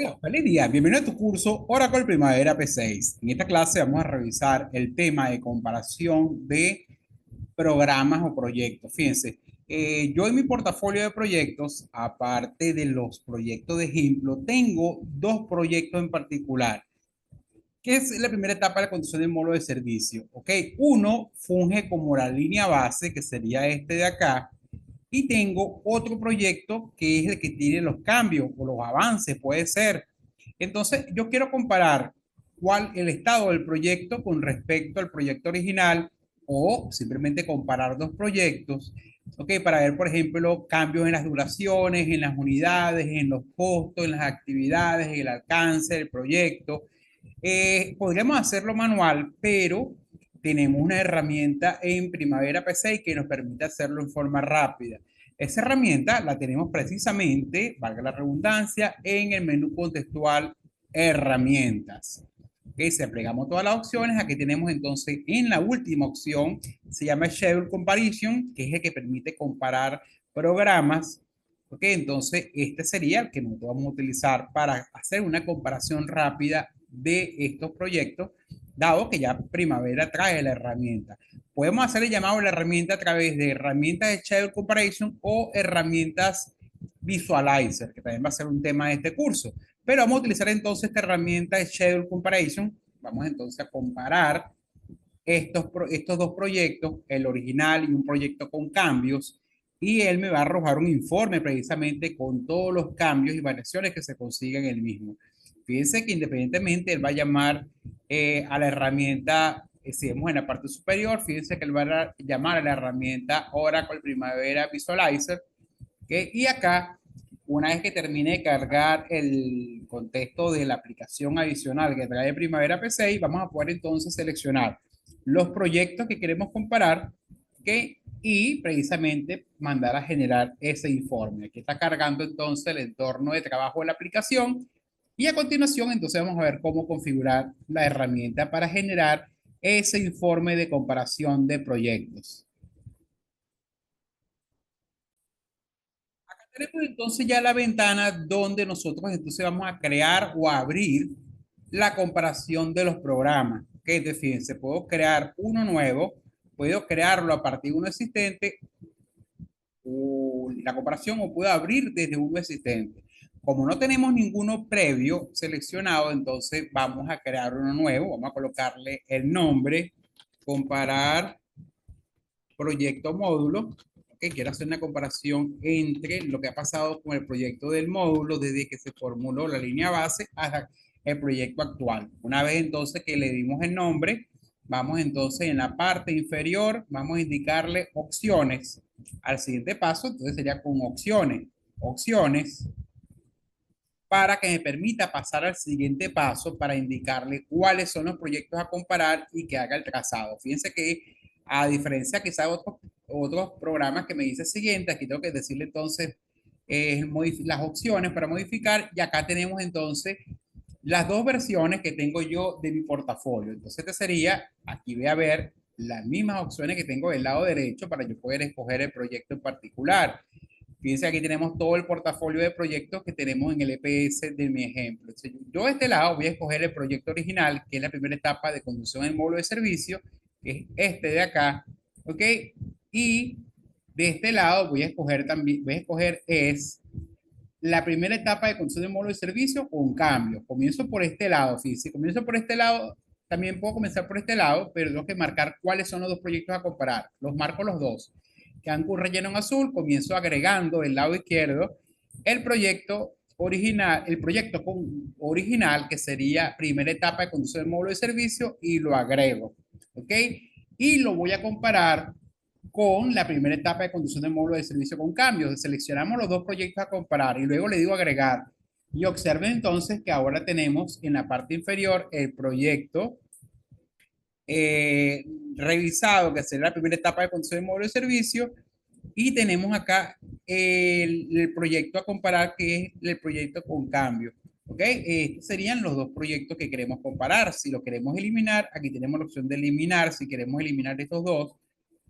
Hola, feliz día. Bienvenido a tu curso Oracle Primavera P6. En esta clase vamos a revisar el tema de comparación de programas o proyectos. Fíjense, yo en mi portafolio de proyectos, aparte de los proyectos de ejemplo, tengo dos proyectos en particular, que es la primera etapa de la construcción del módulo de servicio. ¿Ok? Uno funge como la línea base, que sería este de acá, y tengo otro proyecto que es el que tiene los cambios o los avances, puede ser. Entonces, yo quiero comparar cuál el estado del proyecto con respecto al proyecto original o simplemente comparar dos proyectos, ¿ok? Para ver, por ejemplo, cambios en las duraciones, en las unidades, en los costos, en las actividades, en el alcance del proyecto. Podríamos hacerlo manual, pero tenemos una herramienta en Primavera P6 que nos permite hacerlo en forma rápida. Esa herramienta la tenemos precisamente, valga la redundancia, en el menú contextual Herramientas. Okay, si aplicamos todas las opciones, aquí tenemos entonces en la última opción, se llama Schedule Comparison, que es el que permite comparar programas. Ok, entonces este sería el que nosotros vamos a utilizar para hacer una comparación rápida de estos proyectos, dado que ya Primavera trae la herramienta. Podemos hacer el llamado a la herramienta a través de herramientas de Schedule Comparison o herramientas Visualizer, que también va a ser un tema de este curso. Pero vamos a utilizar entonces esta herramienta de Schedule Comparison. Vamos entonces a comparar estos dos proyectos, el original y un proyecto con cambios, y él me va a arrojar un informe precisamente con todos los cambios y variaciones que se consiguen en el mismo. Fíjense que independientemente él va a llamar a la herramienta, si vemos en la parte superior, fíjense que él va a llamar a la herramienta Oracle Primavera Visualizer, ¿okay? Y acá, una vez que termine de cargar el contexto de la aplicación adicional que trae Primavera P6, vamos a poder entonces seleccionar los proyectos que queremos comparar, ¿okay? Y precisamente mandar a generar ese informe. Aquí está cargando entonces el entorno de trabajo de la aplicación y a continuación entonces vamos a ver cómo configurar la herramienta para generar ese informe de comparación de proyectos. Tenemos entonces ya la ventana donde nosotros entonces vamos a crear o a abrir la comparación de los programas. Que entonces, fíjense, puedo crear uno nuevo, puedo crearlo a partir de uno existente, o la comparación, o puedo abrir desde uno existente. Como no tenemos ninguno previo seleccionado, entonces vamos a crear uno nuevo, vamos a colocarle el nombre, comparar proyecto módulo. Okay, quiero hacer una comparación entre lo que ha pasado con el proyecto del módulo desde que se formuló la línea base hasta el proyecto actual. Una vez entonces que le dimos el nombre, vamos entonces en la parte inferior, vamos a indicarle opciones. Al siguiente paso, entonces sería con opciones, para que me permita pasar al siguiente paso para indicarle cuáles son los proyectos a comparar y que haga el trazado. Fíjense que a diferencia quizá de otros programas que me dice siguiente, aquí tengo que decirle entonces las opciones para modificar y acá tenemos entonces las dos versiones que tengo yo de mi portafolio. Entonces este sería, aquí voy a ver las mismas opciones que tengo del lado derecho para yo poder escoger el proyecto en particular. Fíjense, aquí tenemos todo el portafolio de proyectos que tenemos en el EPS de mi ejemplo. Entonces, yo de este lado voy a escoger el proyecto original, que es la primera etapa de conducción del módulo de servicio, que es este de acá, ¿ok? Y de este lado voy a escoger también, voy a escoger es la primera etapa de conducción del módulo de servicio con cambio. Comienzo por este lado, fíjense, comienzo por este lado, también puedo comenzar por este lado, pero tengo que marcar cuáles son los dos proyectos a comparar. Los marco los dos. Quedan con relleno en azul, comienzo agregando del lado izquierdo el proyecto original, original, que sería primera etapa de conducción del módulo de servicio, y lo agrego, ¿ok? Y lo voy a comparar con la primera etapa de conducción del módulo de servicio con cambios. Seleccionamos los dos proyectos a comparar y luego le digo agregar. Y observen entonces que ahora tenemos en la parte inferior el proyecto eh, revisado, que será la primera etapa de conducción del módulo de servicio, y tenemos acá el proyecto a comparar, que es el proyecto con cambio. ¿Ok? Estos serían los dos proyectos que queremos comparar. Si lo queremos eliminar, aquí tenemos la opción de eliminar. Si queremos eliminar estos dos,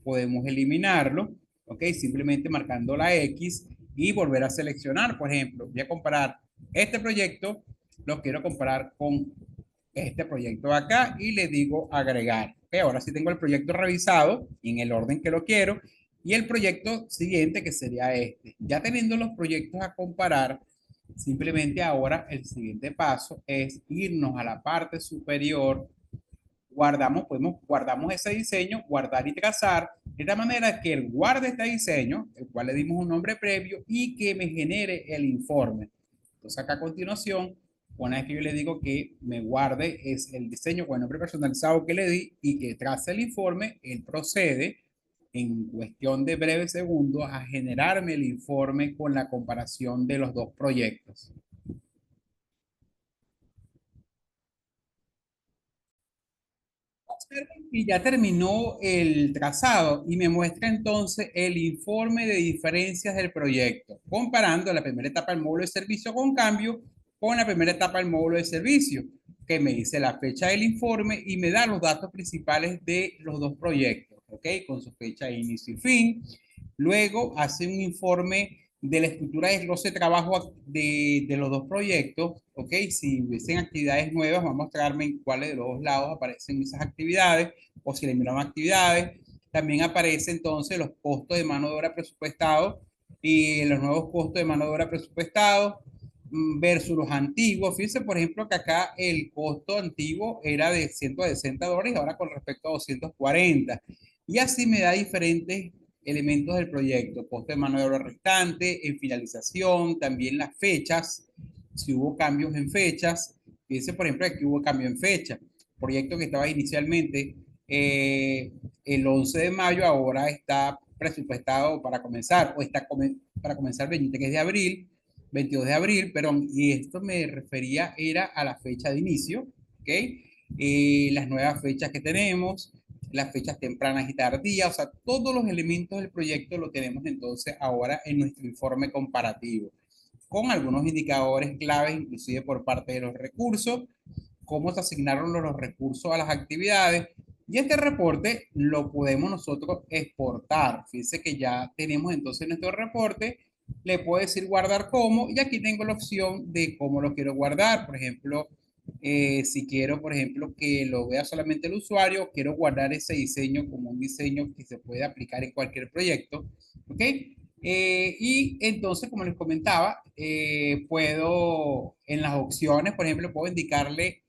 podemos eliminarlo. ¿Ok? Simplemente marcando la X y volver a seleccionar. Por ejemplo, voy a comparar este proyecto lo quiero comparar con este proyecto de acá y le digo agregar. Okay, ahora sí tengo el proyecto revisado en el orden que lo quiero y el proyecto siguiente que sería este. Ya teniendo los proyectos a comparar, simplemente ahora el siguiente paso es irnos a la parte superior, guardamos ese diseño, guardar y trazar, de esta manera que él guarde este diseño, el cual le dimos un nombre previo y que me genere el informe. Entonces acá a continuación, una vez que yo le digo que me guarde es el diseño con el nombre personalizado que le di y que trace el informe, él procede en cuestión de breves segundos a generarme el informe con la comparación de los dos proyectos. Y ya terminó el trazado y me muestra entonces el informe de diferencias del proyecto, comparando la primera etapa del módulo de servicio con cambio con la primera etapa del módulo de servicio, que me dice la fecha del informe y me da los datos principales de los dos proyectos, ¿ok? Con su fecha de inicio y fin. Luego hace un informe de la estructura de desglose de trabajo de los dos proyectos, ¿ok? Si hubiesen actividades nuevas, va a mostrarme en cuáles de los dos lados aparecen esas actividades o si eliminaron actividades. También aparece entonces los costos de mano de obra presupuestados y los nuevos costos de mano de obra presupuestados versus los antiguos. Fíjense, por ejemplo, que acá el costo antiguo era de $160 y ahora con respecto a 240. Y así me da diferentes elementos del proyecto, costo de mano de obra restante, en finalización, también las fechas, si hubo cambios en fechas. Fíjense, por ejemplo, aquí hubo cambio en fecha. Proyecto que estaba inicialmente el 11 de mayo, ahora está presupuestado para comenzar, o está para comenzar el 23 de abril, 22 de abril, perdón, y esto me refería era a la fecha de inicio, ¿ok? Las nuevas fechas que tenemos, las fechas tempranas y tardías, o sea, todos los elementos del proyecto lo tenemos entonces ahora en nuestro informe comparativo, con algunos indicadores claves, inclusive por parte de los recursos, cómo se asignaron los recursos a las actividades, y este reporte lo podemos nosotros exportar. Fíjense que ya tenemos entonces nuestro reporte, le puedo decir guardar como, y aquí tengo la opción de cómo lo quiero guardar. Por ejemplo, si quiero, por ejemplo, que lo vea solamente el usuario, quiero guardar ese diseño como un diseño que se puede aplicar en cualquier proyecto, ¿ok? Y entonces, como les comentaba, puedo en las opciones, por ejemplo, puedo indicarle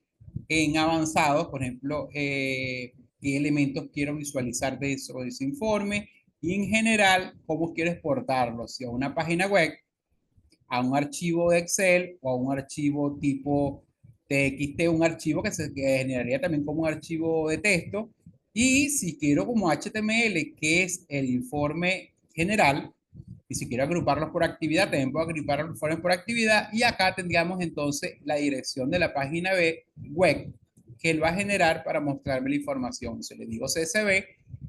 en avanzados, por ejemplo, qué elementos quiero visualizar de ese informe y en general, cómo quiero exportarlo, si a una página web, a un archivo de Excel o a un archivo tipo TXT, un archivo que generaría también como un archivo de texto. Y si quiero como HTML, que es el informe general, y si quiero agruparlos por actividad, también puedo agrupar los informes por actividad. Y acá tendríamos entonces la dirección de la página web que él va a generar para mostrarme la información. Si le digo CSV,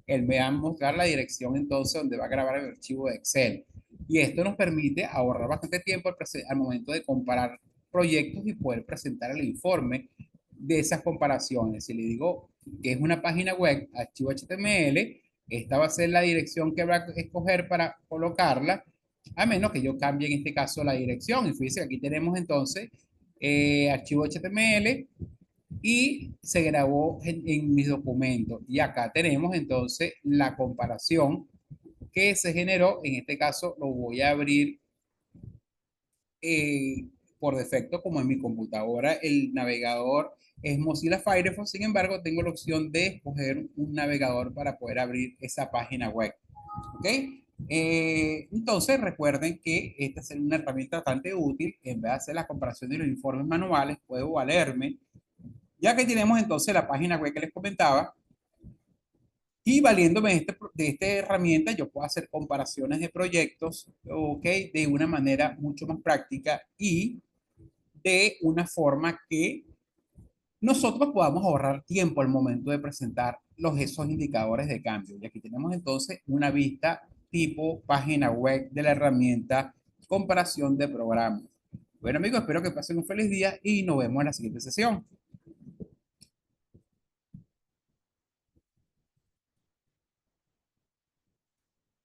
él me va a mostrar la dirección entonces donde va a grabar el archivo de Excel. Y esto nos permite ahorrar bastante tiempo al momento de comparar proyectos y poder presentar el informe de esas comparaciones. Si le digo que es una página web, archivo HTML, esta va a ser la dirección que va a escoger para colocarla, a menos que yo cambie en este caso la dirección. Y fíjense que aquí tenemos entonces archivo HTML y se grabó en mis documentos. Y acá tenemos entonces la comparación que se generó. En este caso lo voy a abrir por defecto como en mi computadora. El navegador es Mozilla Firefox, sin embargo tengo la opción de escoger un navegador para poder abrir esa página web. ¿Ok? Entonces recuerden que esta es una herramienta bastante útil. En vez de hacer la comparación de los informes manuales, puedo valerme, ya que tenemos entonces la página web que les comentaba, y valiéndome de esta herramienta, yo puedo hacer comparaciones de proyectos, ¿ok? De una manera mucho más práctica y de una forma que nosotros podamos ahorrar tiempo al momento de presentar esos indicadores de cambio. Y aquí tenemos entonces una vista tipo página web de la herramienta comparación de programas. Bueno amigos, espero que pasen un feliz día y nos vemos en la siguiente sesión.